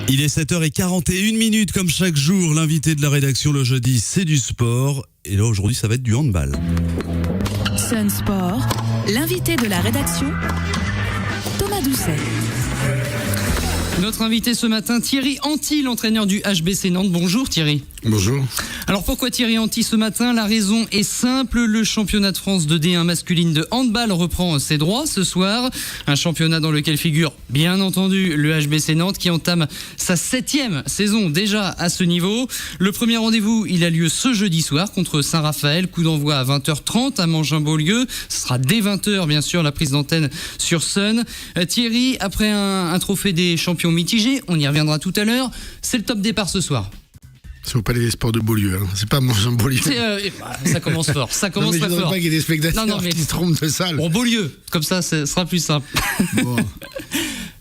Il est 7h41 comme chaque jour. L'invité de la rédaction le jeudi, c'est du sport. Et là, aujourd'hui, ça va être du handball. Sun Sport, l'invité de la rédaction, Thomas Doucet. Notre invité ce matin, Thierry Anti, l'entraîneur du HBC Nantes. Bonjour Thierry. Bonjour. Alors pourquoi Thierry Anti ce matin ? La raison est simple, le championnat de France de D1 masculine de handball reprend ses droits ce soir. Un championnat dans lequel figure bien entendu le HBC Nantes qui entame sa 7e saison déjà à ce niveau. Le premier rendez-vous, il a lieu ce jeudi soir contre Saint-Raphaël, coup d'envoi à 20h30 à Mangin-Beaulieu. Ce sera dès 20h bien sûr la prise d'antenne sur Sun. Thierry, après un trophée des champions mitigé, on y reviendra tout à l'heure, c'est le top départ ce soir. C'est au Palais des Sports de Beaulieu, hein. C'est pas Mangin-Beaulieu. Ça commence fort, ça commence très fort. Je ne veux pas qu'il y ait des spectateurs qui se trompent de salle. Bon, Beaulieu, comme ça, ce sera plus simple. Bon.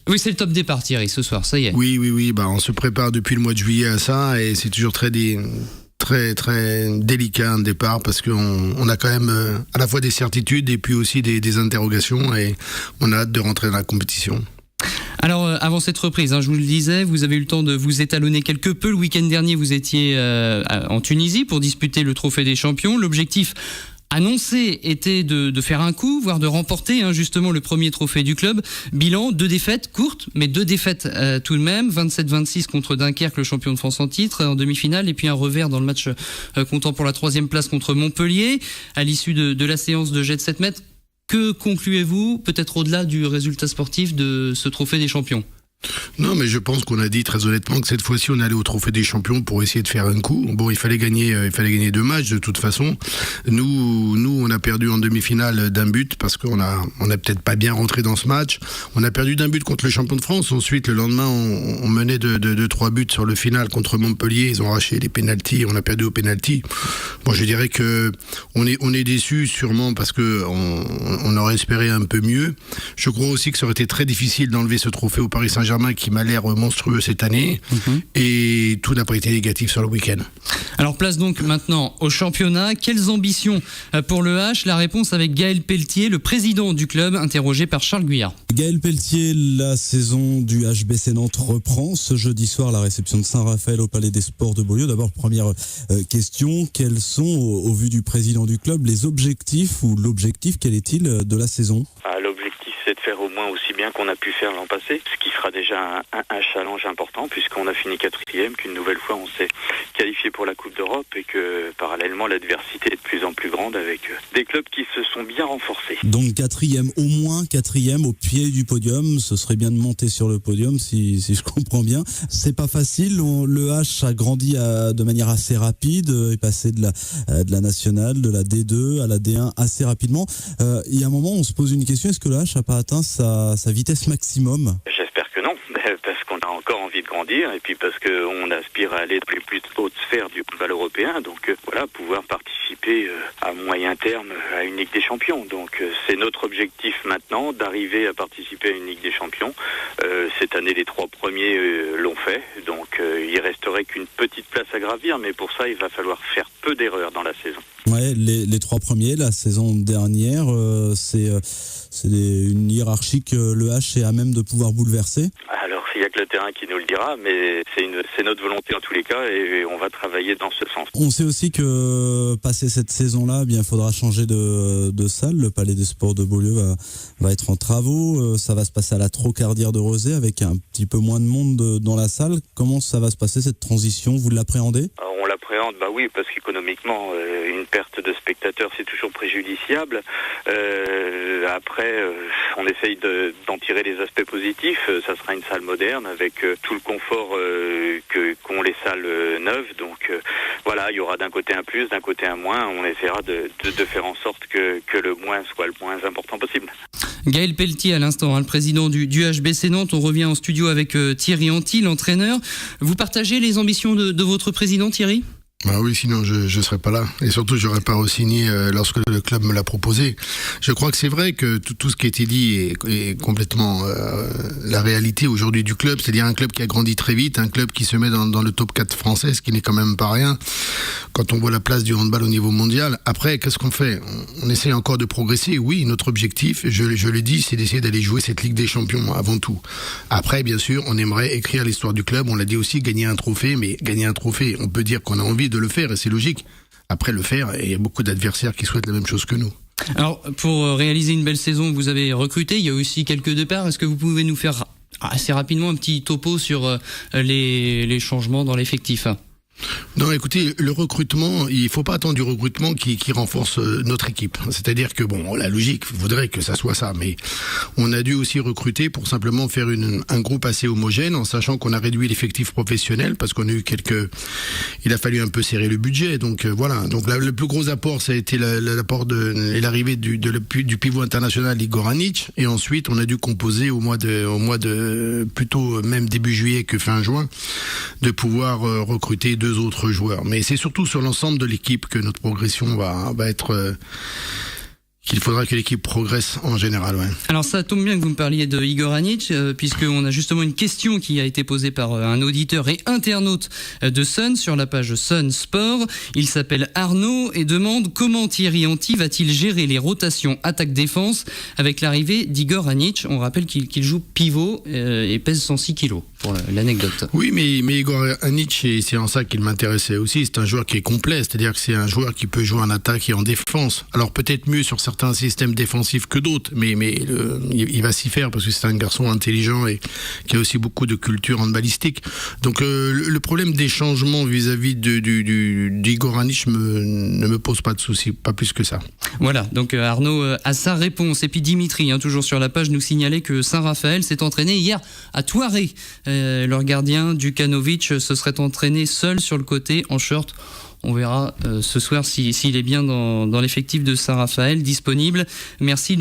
Oui, c'est le top départ Thierry, ce soir, ça y est. Oui, bah, on se prépare depuis le mois de juillet à ça et c'est toujours très délicat un départ parce qu'on a quand même à la fois des certitudes et puis aussi des interrogations et on a hâte de rentrer dans la compétition. Alors, avant cette reprise, je vous le disais, vous avez eu le temps de vous étalonner quelque peu. Le week-end dernier, vous étiez en Tunisie pour disputer le Trophée des Champions. L'objectif annoncé était de faire un coup, voire de remporter justement le premier trophée du club. Bilan, 2 défaites courtes, mais 2 défaites tout de même. 27-26 contre Dunkerque, le champion de France en titre, en demi-finale, et puis un revers dans le match comptant pour la 3e place contre Montpellier. À l'issue de la séance de jet de 7 mètres, que concluez-vous, peut-être au-delà du résultat sportif de ce trophée des champions ? Non, mais je pense qu'on a dit très honnêtement que cette fois-ci on allait au Trophée des Champions pour essayer de faire un coup. Bon, il fallait gagner 2 matchs de toute façon. Nous, on a perdu en demi-finale d'un but parce qu'on a peut-être pas bien rentré dans ce match. On a perdu d'un but contre le champion de France. Ensuite, le lendemain, on menait de 3 buts sur le final contre Montpellier. Ils ont arraché les pénaltys. On a perdu au pénalty. Bon, je dirais que on est déçus sûrement parce que on aurait espéré un peu mieux. Je crois aussi que ça aurait été très difficile d'enlever ce trophée au Paris Saint-Germain qui m'a l'air monstrueux cette année et tout n'a pas été négatif sur le week-end. Alors place donc maintenant au championnat. Quelles ambitions pour le H ? La réponse avec Gaël Pelletier, le président du club, interrogé par Charles Guyard. Gaël Pelletier, la saison du HBC Nantes reprend ce jeudi soir, la réception de Saint-Raphaël au Palais des Sports de Beaulieu. D'abord, première question, quels sont, au vu du président du club, les objectifs ou l'objectif, quel est-il de la saison ? L'objectif, c'est de faire au moins aussi bien qu'on a pu faire l'an passé, ce qui sera déjà un challenge important puisqu'on a fini 4e, qu'une nouvelle fois on s'est qualifié pour la Coupe d'Europe et que parallèlement l'adversité est de plus en plus grande avec des clubs qui se sont bien renforcés. Donc 4e, au moins 4e au pied du podium, ce serait bien de monter sur le podium si je comprends bien. C'est pas facile, le H a grandi de manière assez rapide, est passé de la nationale, de la D2 à la D1 assez rapidement. Il y a un moment on se pose une question, est-ce que le H n'a pas atteint sa vitesse maximum ? J'espère que non, parce qu'on a encore envie de grandir et puis parce qu'on aspire à aller dans les plus hautes sphères du handball européen. Donc pouvoir participer à moyen terme à une Ligue des Champions. Donc c'est notre objectif maintenant d'arriver à participer à une Ligue des Champions. Cette année, les 3 premiers l'ont fait. Donc il resterait qu'une petite place à gravir, mais pour ça, il va falloir faire peu d'erreurs dans la saison. Ouais, les 3 premiers, la saison dernière, c'est une hiérarchie que le H est à même de pouvoir bouleverser. Alors, il n'y a que le terrain qui nous le dira, mais c'est notre volonté en tous les cas et on va travailler dans ce sens. On sait aussi que, passé cette saison-là, il faudra changer de salle. Le Palais des Sports de Beaulieu va être en travaux. Ça va se passer à la Trocardière de Rezé avec un petit peu moins de monde dans la salle. Comment ça va se passer cette transition ? Vous l'appréhendez ? On l'appréhende, oui, parce qu'économiquement, une perte de spectateurs, c'est toujours préjudiciable. Après, on essaye d'en tirer les aspects positifs. Ça sera une salle moderne avec tout le confort qu'ont les salles neuves. Donc il y aura d'un côté un plus, d'un côté un moins. On essaiera de faire en sorte que le moins soit le moins important possible. Gaël Pelletier à l'instant, le président du HBC Nantes. On revient en studio avec Thierry Anti, l'entraîneur. Vous partagez les ambitions de votre président, Thierry ? Ah oui, sinon je serais pas là. Et surtout, j'aurais pas re-signé lorsque le club me l'a proposé. Je crois que c'est vrai que tout ce qui a été dit est complètement la réalité aujourd'hui du club. C'est-à-dire un club qui a grandi très vite, un club qui se met dans le top 4 français, ce qui n'est quand même pas rien quand on voit la place du handball au niveau mondial. Après, qu'est-ce qu'on fait ? On essaie encore de progresser. Oui, notre objectif, je le dis, c'est d'essayer d'aller jouer cette Ligue des Champions avant tout. Après, bien sûr, on aimerait écrire l'histoire du club. On l'a dit aussi, gagner un trophée. Mais gagner un trophée, on peut dire qu'on a envie de le faire et c'est logique. Après le faire, il y a beaucoup d'adversaires qui souhaitent la même chose que nous. Alors, pour réaliser une belle saison, vous avez recruté, il y a aussi quelques départs. Est-ce que vous pouvez nous faire assez rapidement un petit topo sur les changements dans l'effectif ? Non, écoutez, le recrutement, il faut pas attendre du recrutement qui renforce notre équipe. C'est-à-dire que, bon, la logique voudrait que ça soit ça, mais on a dû aussi recruter pour simplement faire un groupe assez homogène, en sachant qu'on a réduit l'effectif professionnel, parce qu'on a eu il a fallu un peu serrer le budget, donc voilà. Donc le plus gros apport, ça a été l'apport et l'arrivée du pivot international Igor Anić, et ensuite on a dû composer au mois de plutôt même début juillet que fin juin, de pouvoir recruter 2 autres joueurs. Mais c'est surtout sur l'ensemble de l'équipe que notre progression va être... qu'il faudra que l'équipe progresse en général. Ouais. Alors ça tombe bien que vous me parliez de Igor Anić, puisqu'on a justement une question qui a été posée par un auditeur et internaute de Sun sur la page Sun Sport. Il s'appelle Arnaud et demande comment Thierry Anti va-t-il gérer les rotations attaque-défense avec l'arrivée d'Igor Anić. On rappelle qu'il joue pivot et pèse 106 kilos, pour l'anecdote. Oui, mais Igor Anić, c'est en ça qu'il m'intéressait aussi. C'est un joueur qui est complet, c'est-à-dire que c'est un joueur qui peut jouer en attaque et en défense. Alors peut-être mieux sur certains systèmes défensifs que d'autres, mais il va s'y faire parce que c'est un garçon intelligent et qui a aussi beaucoup de culture handballistique. Donc le problème des changements vis-à-vis d'Igor Anić ne me pose pas de soucis, pas plus que ça. Voilà, donc Arnaud a sa réponse. Et puis Dimitri, toujours sur la page, nous signalait que Saint-Raphaël s'est entraîné hier à Thoiré. Leur gardien Djukanovic se serait entraîné seul sur le côté en short. On verra ce soir s'il est bien dans l'effectif de Saint-Raphaël disponible. Merci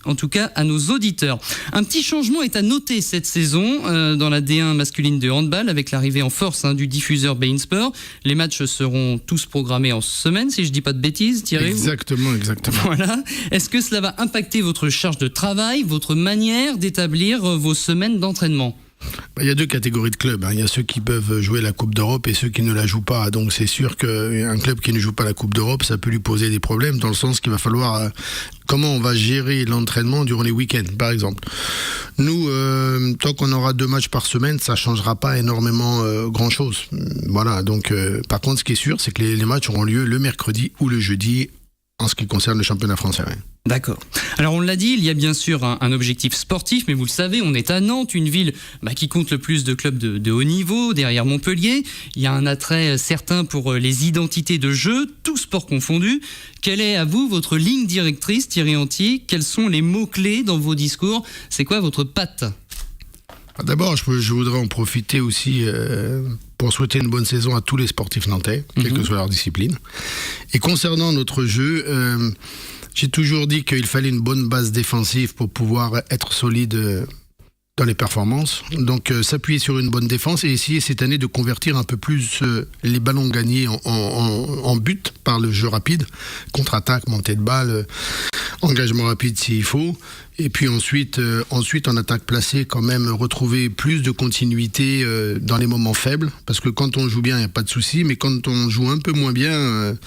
en tout cas à nos auditeurs. Un petit changement est à noter cette saison dans la D1 masculine de handball avec l'arrivée en force du diffuseur beIN Sport. Les matchs seront tous programmés en semaine, si je dis pas de bêtises, Thierry. Exactement. Voilà. Est-ce que cela va impacter votre charge de travail, votre manière d'établir vos semaines d'entraînement ? Il y a 2 catégories de clubs. Il y a ceux qui peuvent jouer la Coupe d'Europe et ceux qui ne la jouent pas. Donc c'est sûr qu'un club qui ne joue pas la Coupe d'Europe, ça peut lui poser des problèmes dans le sens qu'il va falloir... comment on va gérer l'entraînement durant les week-ends, par exemple. Nous, tant qu'on aura 2 matchs par semaine, ça ne changera pas énormément grand-chose. Voilà. Donc, par contre, ce qui est sûr, c'est que les matchs auront lieu le mercredi ou le jeudi en ce qui concerne le championnat français. Ouais. D'accord. Alors on l'a dit, il y a bien sûr un objectif sportif, mais vous le savez, on est à Nantes, une ville qui compte le plus de clubs de haut niveau, derrière Montpellier. Il y a un attrait certain pour les identités de jeu, tous sports confondus. Quelle est à vous votre ligne directrice, Thierry Anti ? Quels sont les mots-clés dans vos discours ? C'est quoi votre patte ? D'abord, je voudrais en profiter aussi pour souhaiter une bonne saison à tous les sportifs nantais, quelle que soit leur discipline. Et concernant notre jeu... j'ai toujours dit qu'il fallait une bonne base défensive pour pouvoir être solide dans les performances. Donc s'appuyer sur une bonne défense et essayer cette année de convertir un peu plus les ballons gagnés en but par le jeu rapide, contre-attaque, montée de balle, engagement rapide s'il faut. Et puis ensuite en attaque placée, quand même retrouver plus de continuité dans les moments faibles. Parce que quand on joue bien, il n'y a pas de souci. Mais quand on joue un peu moins bien,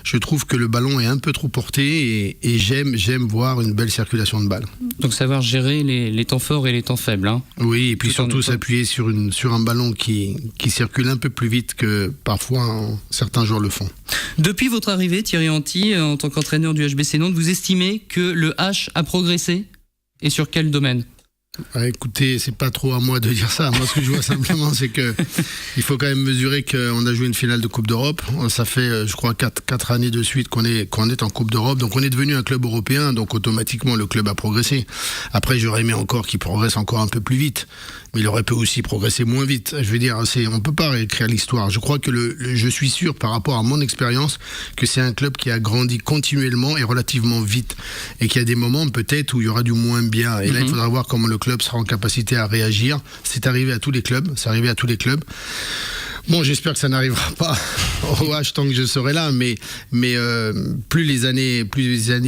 je trouve que le ballon est un peu trop porté. Et j'aime voir une belle circulation de balles. Donc savoir gérer les temps forts et les temps faibles. Oui, et puis surtout s'appuyer sur un ballon qui circule un peu plus vite que parfois certains joueurs le font. Depuis votre arrivée, Thierry Anti, en tant qu'entraîneur du HBC Nantes, vous estimez que le H a progressé ? Et sur quel domaine ? Écoutez, c'est pas trop à moi de dire ça. Moi, ce que je vois simplement, c'est que il faut quand même mesurer qu'on a joué une finale de Coupe d'Europe. Ça fait, je crois, 4 années de suite qu'on est en Coupe d'Europe. Donc, on est devenu un club européen. Donc, automatiquement, le club a progressé. Après, j'aurais aimé encore qu'il progresse encore un peu plus vite. Mais il aurait pu aussi progresser moins vite. Je veux dire, on peut pas réécrire l'histoire. Je crois que je suis sûr, par rapport à mon expérience, que c'est un club qui a grandi continuellement et relativement vite. Et qu'il y a des moments, peut-être, où il y aura du moins bien. Et là, il faudra voir comment le club sera en capacité à réagir. C'est arrivé à tous les clubs. Bon, j'espère que ça n'arrivera pas au H tant que je serai là, mais plus les années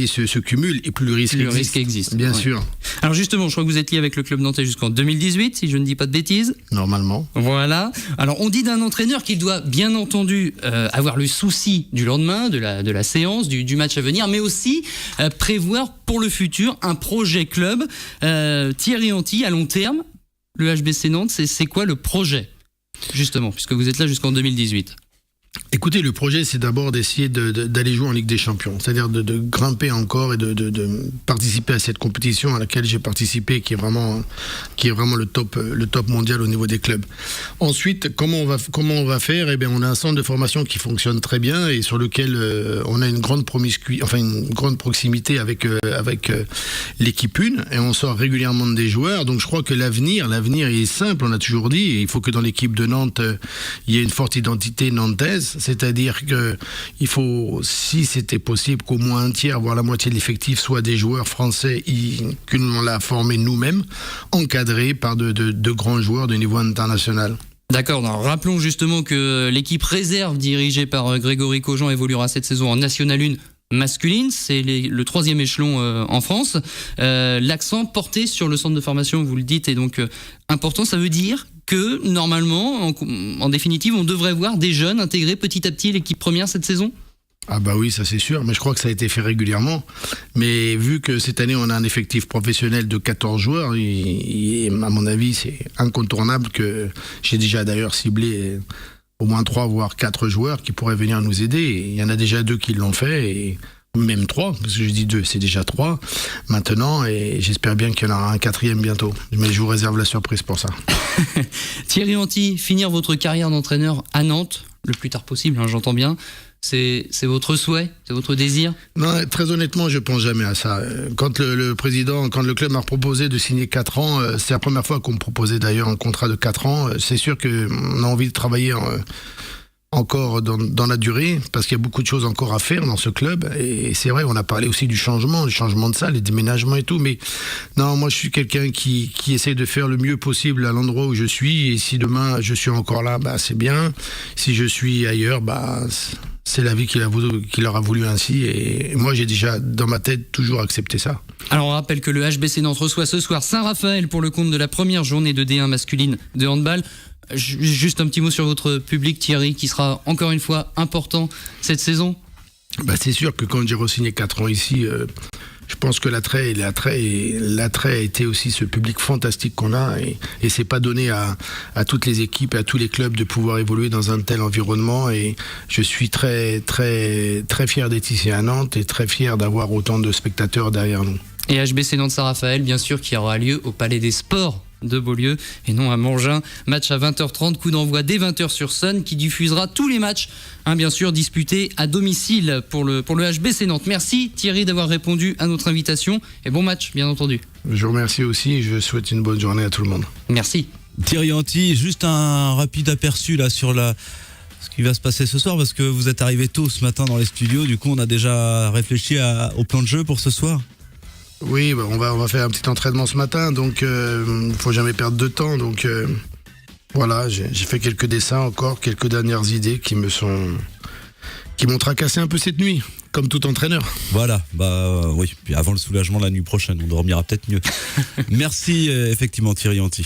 se cumulent et plus le risque existe. Bien sûr. Alors justement, je crois que vous êtes lié avec le club nantais jusqu'en 2018, si je ne dis pas de bêtises. Normalement. Voilà. Alors on dit d'un entraîneur qu'il doit bien entendu avoir le souci du lendemain, de la séance, du match à venir, mais aussi prévoir pour le futur un projet club. Thierry Anty, à long terme, le HBC Nantes, c'est quoi le projet ? Justement, puisque vous êtes là jusqu'en 2018. Écoutez, le projet, c'est d'abord d'essayer d'aller jouer en Ligue des Champions, c'est-à-dire de grimper encore et de participer à cette compétition à laquelle j'ai participé, qui est vraiment le top mondial au niveau des clubs. Ensuite, comment on va faire ? Eh bien, on a un centre de formation qui fonctionne très bien et sur lequel on a une grande proximité avec l'équipe 1 et on sort régulièrement des joueurs. Donc, je crois que l'avenir est simple. On a toujours dit, il faut que dans l'équipe de Nantes, il y ait une forte identité nantaise. C'est-à-dire qu'il faut, si c'était possible, qu'au moins un tiers, voire la moitié de l'effectif soit des joueurs français que l'on l'a formé nous-mêmes, encadrés par de grands joueurs de niveau international. D'accord, alors rappelons justement que l'équipe réserve dirigée par Grégory Cogent évoluera cette saison en National 1 masculine, c'est le 3e échelon en France. L'accent porté sur le centre de formation, vous le dites, est donc important. Ça veut dire que normalement, en définitive, on devrait voir des jeunes intégrer petit à petit l'équipe première cette saison ? Ah bah oui, ça c'est sûr, mais je crois que ça a été fait régulièrement. Mais vu que cette année on a un effectif professionnel de 14 joueurs, à mon avis c'est incontournable que j'ai déjà d'ailleurs ciblé au moins 3 voire 4 joueurs qui pourraient venir nous aider. Et il y en a déjà 2 qui l'ont fait, et même 3, parce que je dis 2, c'est déjà 3 maintenant, et j'espère bien qu'il y en aura un 4e bientôt. Mais je vous réserve la surprise pour ça. Thierry Anty, finir votre carrière d'entraîneur à Nantes, le plus tard possible, j'entends bien. C'est votre souhait, c'est votre désir ? Non, très honnêtement, je pense jamais à ça. Quand le club m'a proposé de signer 4 ans, c'est la première fois qu'on me proposait d'ailleurs un contrat de 4 ans. C'est sûr qu'on a envie de travailler encore dans la durée, parce qu'il y a beaucoup de choses encore à faire dans ce club. Et c'est vrai, on a parlé aussi du changement de salle, les déménagements et tout. Mais non, moi je suis quelqu'un qui essaie de faire le mieux possible à l'endroit où je suis. Et si demain je suis encore là, bah c'est bien. Si je suis ailleurs, bah c'est la vie qui leur a voulu ainsi. Et moi j'ai déjà dans ma tête toujours accepté ça. Alors on rappelle que le HBC Nantes reçoit ce soir Saint-Raphaël pour le compte de la première journée de D1 masculine de handball. Juste un petit mot sur votre public, Thierry, qui sera encore une fois important cette saison. Bah c'est sûr que quand j'ai re-signé 4 ans ici, je pense que l'attrait a été aussi ce public fantastique qu'on a, et c'est pas donné à toutes les équipes et à tous les clubs de pouvoir évoluer dans un tel environnement, et je suis très très très fier d'être ici à Nantes et très fier d'avoir autant de spectateurs derrière nous. Et HBC Nantes Saint-Raphaël, bien sûr, qui aura lieu au Palais des Sports de Beaulieu et non à Mangin. Match à 20h30, coup d'envoi dès 20h sur Sun, qui diffusera tous les matchs, bien sûr, disputés à domicile pour le HBC Nantes. Merci Thierry d'avoir répondu à notre invitation, et bon match bien entendu. Je vous remercie aussi, et je souhaite une bonne journée à tout le monde. Merci. Thierry Anty, juste un rapide aperçu là sur ce qui va se passer ce soir, parce que vous êtes arrivé tôt ce matin dans les studios, du coup on a déjà réfléchi au plan de jeu pour ce soir. Oui, bah on va faire un petit entraînement ce matin, donc il faut jamais perdre de temps. Donc voilà, j'ai fait quelques dessins encore, quelques dernières idées qui m'ont tracassé un peu cette nuit, comme tout entraîneur. Voilà, oui, puis avant le soulagement la nuit prochaine, on dormira peut-être mieux. Merci effectivement Thierry Anty.